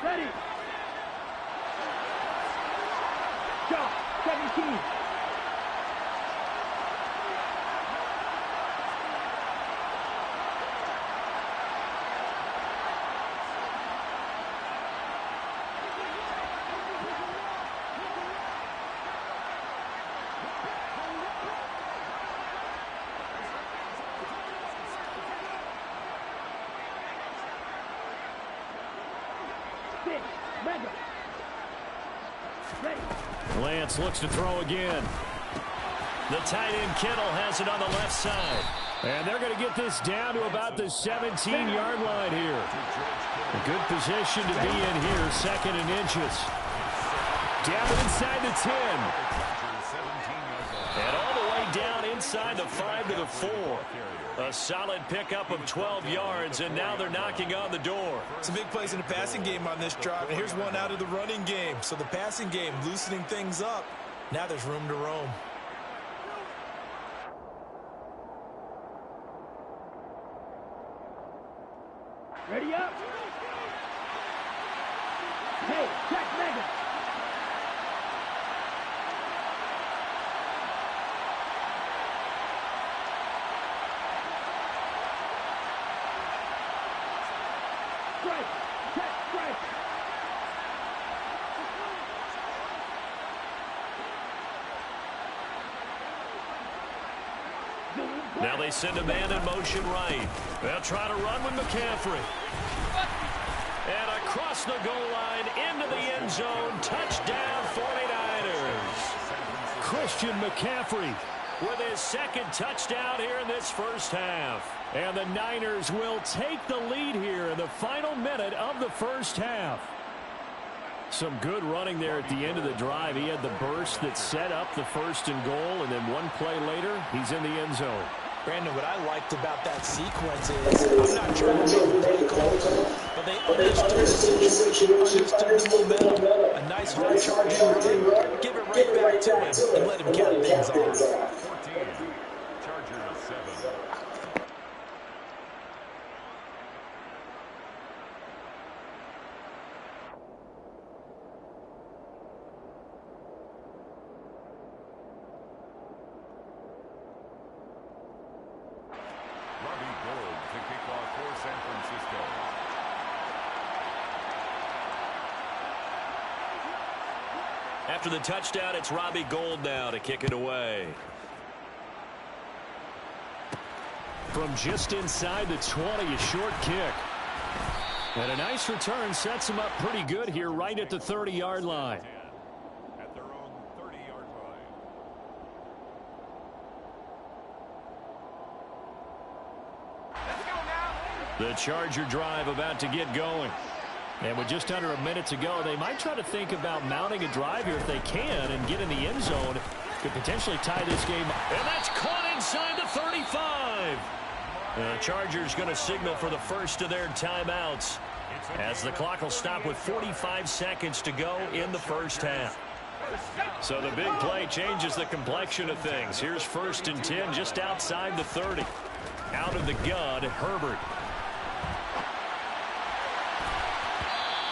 Ready. Go. 17. Lance looks to throw again. The tight end Kittle has it on the left side. And they're going to get this down to about the 17-yard line here. A good position to be in here, 2nd and inches. Down inside the 10. And all the way down inside the 5 to the 4. A solid pickup of 12 yards, and now they're knocking on the door. Some big plays in the passing game on this drive, and here's one out of the running game. So the passing game loosening things up. Now there's room to roam. Ready up. Hey, check Megan. Now they send a man in motion right. They'll try to run with McCaffrey. And across the goal line into the end zone. Touchdown 49ers. Christian McCaffrey with his 2nd touchdown here in this first half. And the Niners will take the lead here in the final minute of the first half. Some good running there at the end of the drive. He had the burst that set up the 1st and goal, and then one play later, he's in the end zone. Brandon, what I liked about that sequence is, I'm not trying to make play calls, but they understood the situation, understood the momentum. A nice hard charging run, give it right back to him, and let him count things off. 14, Chargers 7. After the touchdown, it's Robbie Gould now to kick it away. From just inside the 20, a short kick. And a nice return sets him up pretty good here right at the 30-yard line. At their own 30-yard line. The Charger drive about to get going. And with just under a minute to go, they might try to think about mounting a drive here if they can and get in the end zone. Could potentially tie this game up. And that's caught inside the 35. The Chargers going to signal for the first of their timeouts, as the clock will stop with 45 seconds to go in the first half. So the big play changes the complexion of things. Here's 1st and 10 just outside the 30. Out of the gun, Herbert.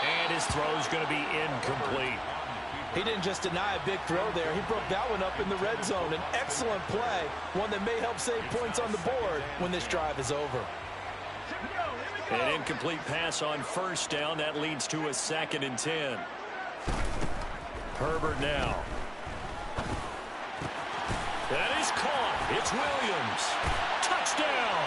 And his throw's going to be incomplete. He didn't just deny a big throw there. He broke that one up in the red zone. An excellent play, one that may help save points on the board when this drive is over. An incomplete pass on 1st down. That leads to a 2nd and 10. Herbert now. That is caught. It's Williams. Touchdown.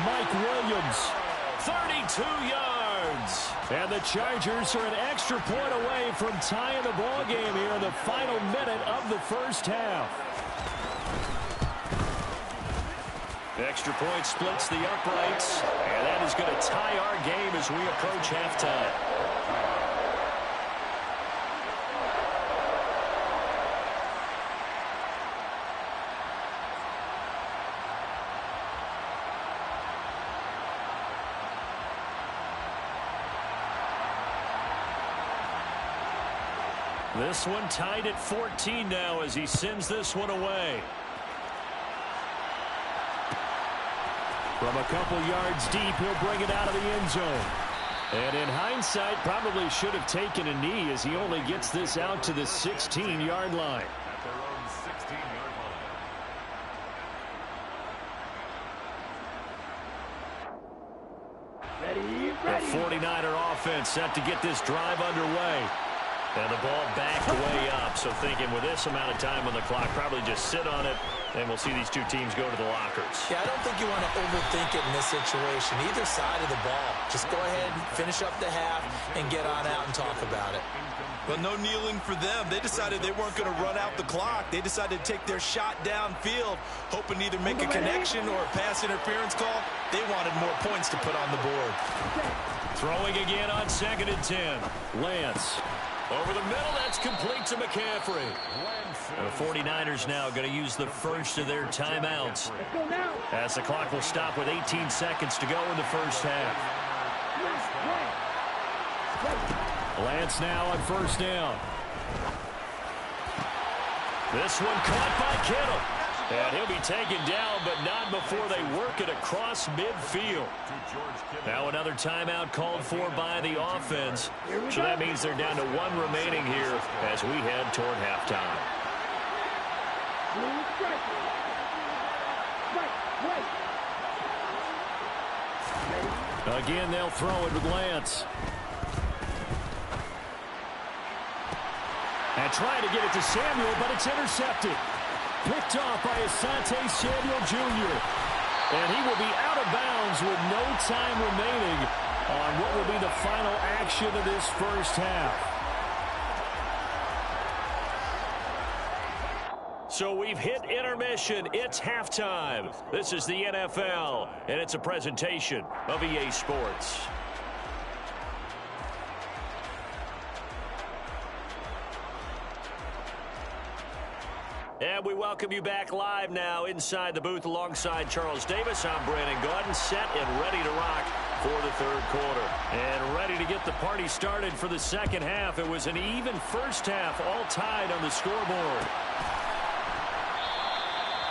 Mike Williams. 32 yards. And the Chargers are an extra point away from tying the ball game here in the final minute of the first half. The extra point splits the uprights, and that is going to tie our game as we approach halftime. This one tied at 14 now as he sends this one away. From a couple yards deep, he'll bring it out of the end zone. And in hindsight, probably should have taken a knee as he only gets this out to the 16-yard line. At their own 16-yard line. Ready. The 49er offense set to get this drive underway. And the ball backed way up. So thinking with this amount of time on the clock, probably just sit on it, and we'll see these two teams go to the lockers. Yeah, I don't think you want to overthink it in this situation. Either side of the ball. Just go ahead, finish up the half, and get on out and talk about it. Well, no kneeling for them. They decided they weren't going to run out the clock. They decided to take their shot downfield, hoping to either make a connection or a pass interference call. They wanted more points to put on the board. Throwing again on 2nd and 10. Lance. Over the middle, that's complete to McCaffrey. The 49ers now going to use the first of their timeouts, as the clock will stop with 18 seconds to go in the first half. Lance now on 1st down. This one caught by Kittle. And he'll be taken down, but not before they work it across midfield. Now another timeout called for by the offense. So that means they're down to 1 remaining here as we head toward halftime. Again, they'll throw it with Lance. And trying to get it to Samuel, but it's intercepted. Picked off by Asante Samuel Jr. And he will be out of bounds with no time remaining on what will be the final action of this first half. So we've hit intermission. It's halftime. This is the NFL, and it's a presentation of EA Sports. And we welcome you back live now inside the booth alongside Charles Davis. I'm Brandon Gaudin, set and ready to rock for the third quarter. And ready to get the party started for the second half. It was an even first half, all tied on the scoreboard.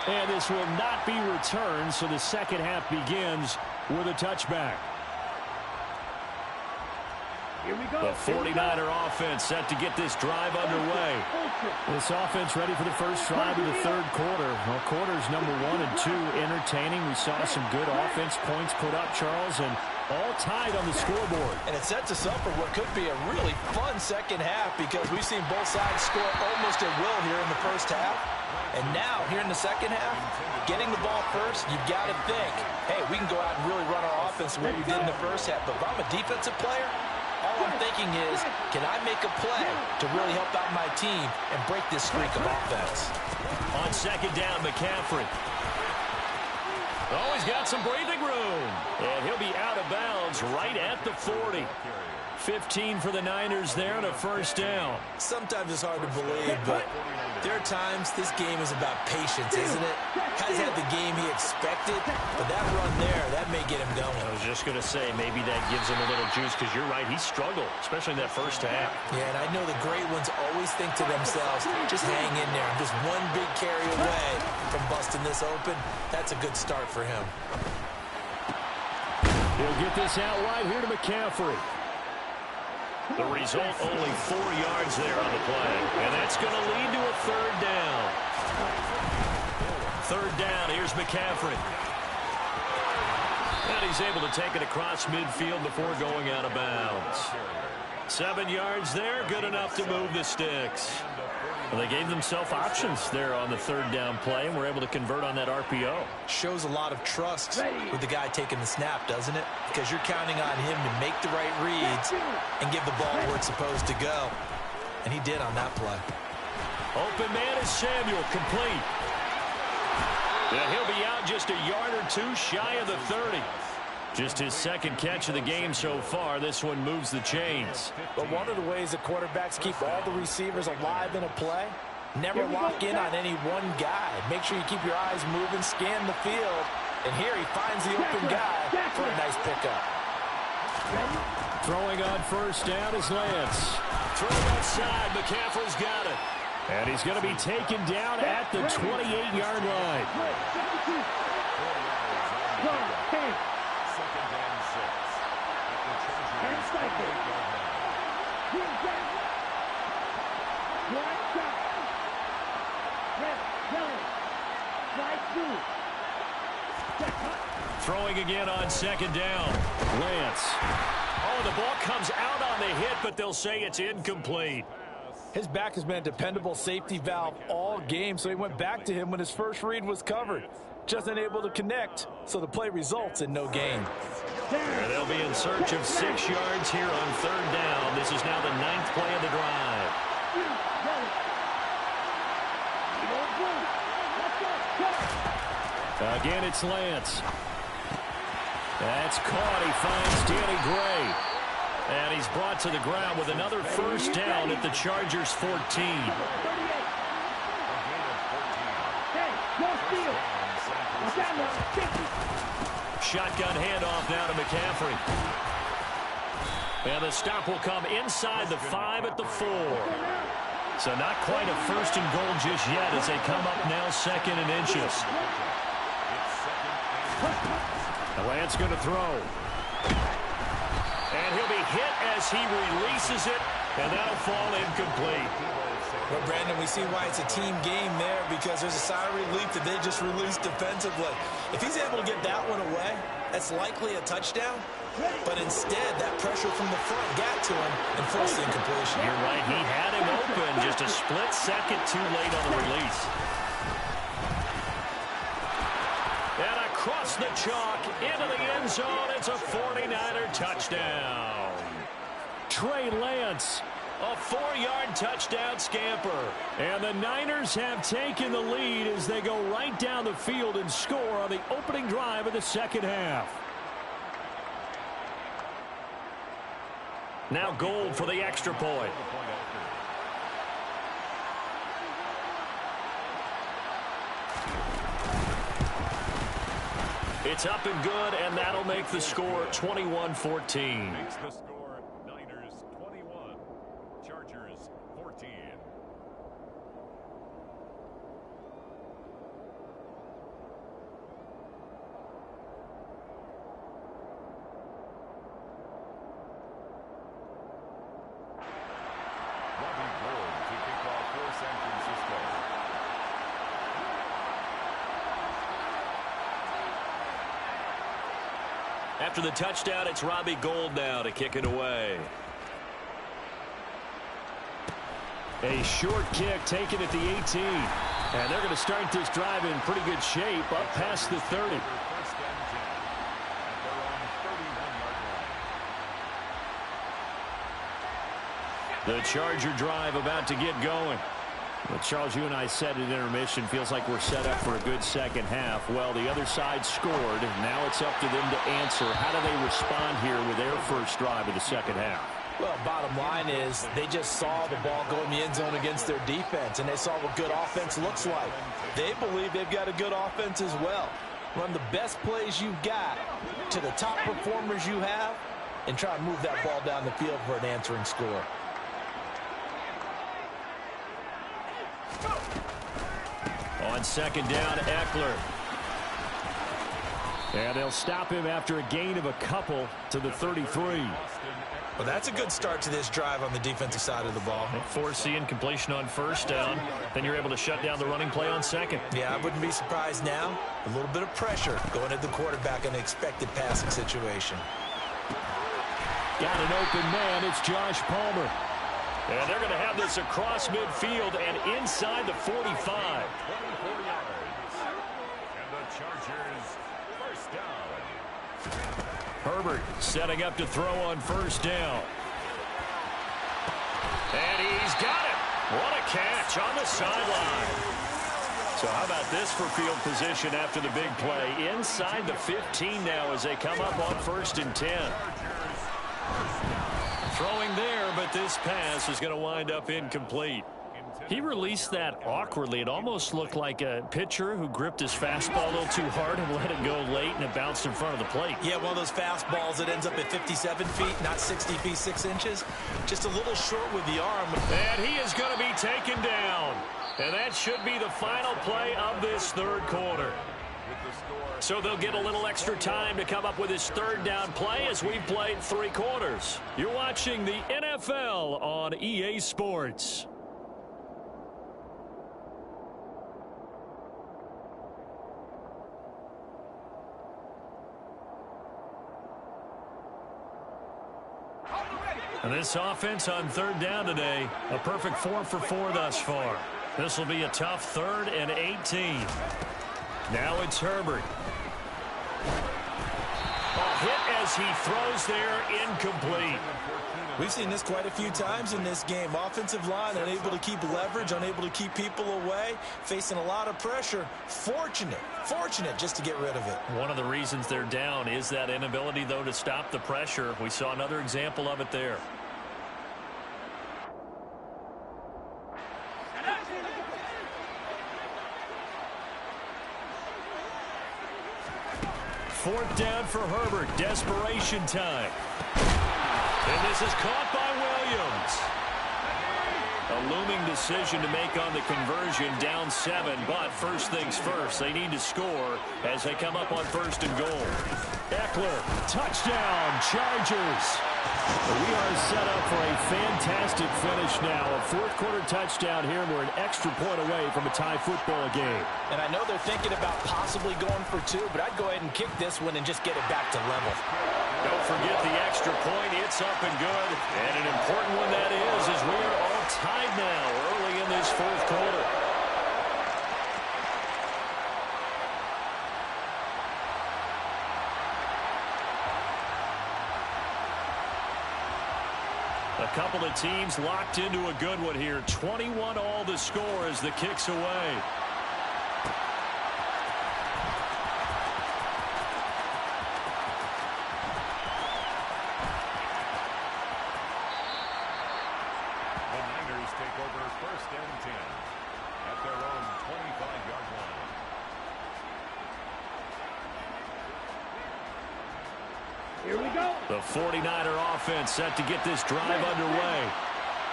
And this will not be returned, so the second half begins with a touchback. Here we go. The 49er offense set to get this drive underway. This offense ready for the first drive of the third quarter. Well, quarters number 1 and 2 entertaining. We saw some good offense points put up, Charles, and all tied on the scoreboard. And it sets us up for what could be a really fun second half because we've seen both sides score almost at will here in the first half. And now, here in the second half, getting the ball first, you've got to think, hey, we can go out and really run our offense the way we did in the first half. But if I'm a defensive player, all I'm thinking is, can I make a play to really help out my team and break this streak of offense? On second down, McCaffrey. Oh, he's got some breathing room. And he'll be out of bounds right at the 40. 15 for the Niners there and a first down. Sometimes it's hard to believe, but there are times this game is about patience, isn't it? Has had the game he expected, but that run there, that may get him going. I was just going to say, maybe that gives him a little juice because you're right, he struggled, especially in that first half. Yeah, and I know the great ones always think to themselves, just hang in there. I'm just one big carry away from busting this open. That's a good start for him. He'll get this out wide here to McCaffrey. The result, only 4 yards there on the play. And that's going to lead to a third down. Third down, here's McCaffrey. And he's able to take it across midfield before going out of bounds. 7 yards there, good enough to move the sticks. Well, they gave themselves options there on the third down play, and were able to convert on that RPO. Shows a lot of trust with the guy taking the snap, doesn't it? Because you're counting on him to make the right reads and give the ball where it's supposed to go. And he did on that play. Open man is Samuel, complete. Yeah, he'll be out just a yard or two shy of the 30. Just his second catch of the game so far. This one moves the chains. But one of the ways that quarterbacks keep all the receivers alive in a play, never lock in on any one guy. Make sure you keep your eyes moving, scan the field. And here he finds the open guy for a nice pickup. Throwing on first down is Lance. Throwing outside, McCaffrey's got it. And he's going to be taken down at the 28-yard line. rifle. Green jack. One shot. Red, yellow. Slide through. Check, hut. Throwing again on second down. Lance. Oh, the ball comes out on the hit, but they'll say it's incomplete. His back has been a dependable safety valve all game, so he went back to him when his first read was covered. Just unable to connect, so the play results in no gain. They'll be in search of 6 yards here on third down. This is now the 9th play of the drive. Again, it's Lance. That's caught. He finds Danny Gray. And he's brought to the ground with another first down at the Chargers' 14. Shotgun handoff now to McCaffrey. And the stop will come inside the 5 at the 4. So not quite a first and goal just yet as they come up now 2nd and inches. Lance going to throw. And he'll be hit as he releases it, and that'll fall incomplete. Well, Brandon, we see why it's a team game there, because there's a sigh of relief that they just released defensively. If he's able to get that one away, that's likely a touchdown. But instead, that pressure from the front got to him and forced the incompletion. You're right. He had him open just a split second too late on the release. And across the chalk into the end zone, it's a 49er touchdown. Trey Lance, a 4-yard touchdown scamper. And the Niners have taken the lead as they go right down the field and score on the opening drive of the second half. Now Gold for the extra point. It's up and good, and that'll make the score 21-14. Makes the score Niners 21, Chargers 14. Robbie Gould to kick off for San Francisco. After the touchdown, it's Robbie Gould now to kick it away. A short kick taken at the 18. And they're going to start this drive in pretty good shape up past the 30. First and 10 at their own 31-yard line. The Charger drive about to get going. Well, Charles, you and I said at intermission, feels like we're set up for a good second half. Well, the other side scored. Now it's up to them to answer. How do they respond here with their first drive of the second half? Well, bottom line is they just saw the ball go in the end zone against their defense, and they saw what good offense looks like. They believe they've got a good offense as well. Run the best plays you've got to the top performers you have and try to move that ball down the field for an answering score. On second down, Eckler. And they'll stop him after a gain of a couple to the 33. Well, that's a good start to this drive on the defensive side of the ball. Force the incompletion on first down. Then you're able to shut down the running play on second. Yeah, I wouldn't be surprised now. A little bit of pressure going at the quarterback in an expected passing situation. Got an open man. It's Josh Palmer. And they're going to have this across midfield and inside the 45. 24 yards. And the Chargers first down. Herbert setting up to throw on first down. And he's got it. What a catch on the sideline. So how about this for field position after the big play? Inside the 15 now as they come up on first and 10. Throwing there, but this pass is going to wind up incomplete. He released that awkwardly. It almost looked like a pitcher who gripped his fastball a little too hard and let it go late, and it bounced in front of the plate. Yeah, one of those fastballs that ends up at 57 feet, not 60 feet, 6 inches. Just a little short with the arm. And he is going to be taken down. And that should be the final play of this third quarter. So they'll get a little extra time to come up with his third down play as we've played 3 quarters. You're watching the NFL on EA Sports. And this offense on third down today, a perfect 4 for 4 thus far. This will be a tough 3rd and 18. Now it's Herbert. A hit as he throws there, incomplete. We've seen this quite a few times in this game. Offensive line unable to keep leverage, unable to keep people away, facing a lot of pressure. Fortunate just to get rid of it. One of the reasons they're down is that inability, though, to stop the pressure. We saw another example of it there. Fourth down for Herbert. Desperation time. And this is caught by Williams. A looming decision to make on the conversion, down 7. But first things first, they need to score as they come up on 1st and goal. Eckler, touchdown, Chargers. We are set up for a fantastic finish now. A 4th quarter touchdown here, and we're an extra point away from a tie football game. And I know they're thinking about possibly going for 2, but I'd go ahead and kick this one and just get it back to level. Don't forget the extra point. It's up and good. And an important one that is, as we are all tied now early in this 4th quarter. A couple of teams locked into a good one here. 21 all the score as the kick's away. The Niners take over 1st and 10 at their own 25-yard line. Here we go. The 49er offense set to get this drive underway.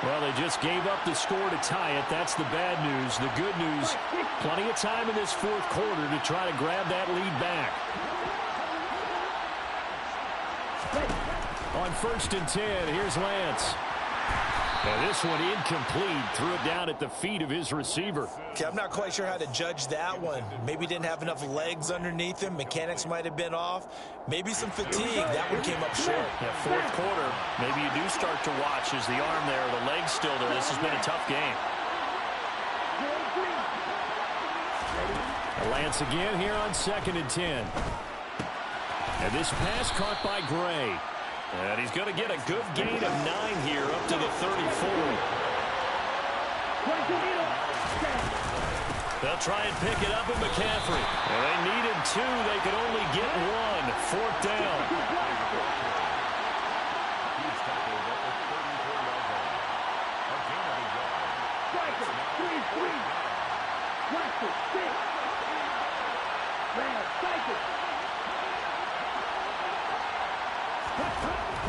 Well, they just gave up the score to tie it. That's the bad news. The good news, plenty of time in this 4th quarter to try to grab that lead back. On 1st and 10, here's Lance. And this one incomplete. Threw it down at the feet of his receiver. Okay, I'm not quite sure how to judge that one. Maybe didn't have enough legs underneath him. Mechanics might have been off. Maybe some fatigue. That one came up short. Yeah, 4th quarter, maybe you do start to watch as the arm there, the leg's still there. This has been a tough game. Lance again here on 2nd and 10. And this pass caught by Gray. And he's going to get a good gain of 9 here up to the 34. They'll try and pick it up with McCaffrey. And they needed 2. They could only get 1. 4th down. He's tackled at the 34-yard line. A gain of 8 yards. 3-3. Watch it. 6.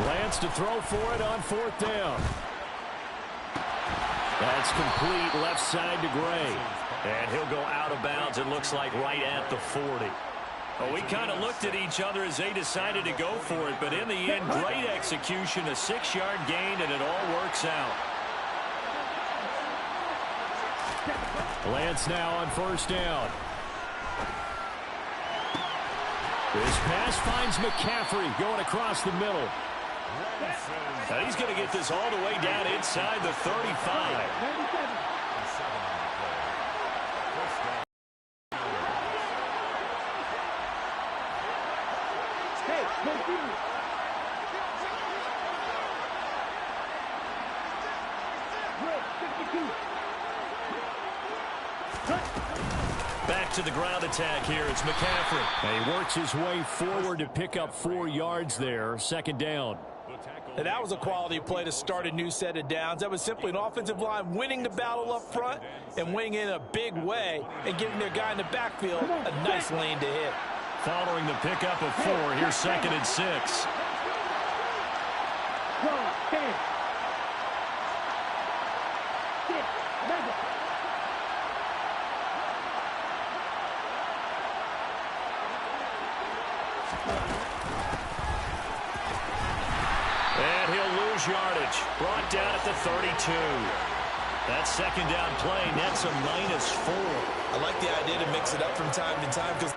Lance to throw for it on 4th down. That's complete left side to Gray. And he'll go out of bounds, it looks like, right at the 40. Well, we kind of looked at each other as they decided to go for it, but in the end, great execution, a 6-yard gain, and it all works out. Lance now on 1st down. This pass finds McCaffrey going across the middle. Now he's going to get this all the way down inside the 35. Back to the ground attack here. It's McCaffrey. And he works his way forward to pick up 4 yards there. 2nd down. And that was a quality play to start a new set of downs. That was simply an offensive line winning the battle up front and winning in a big way and giving their guy in the backfield a nice lane to hit. Following the pickup of 4, here's 2nd and 6. yardage. Brought down at the 32. That second down play nets a -4. I like the idea to mix it up from time to time because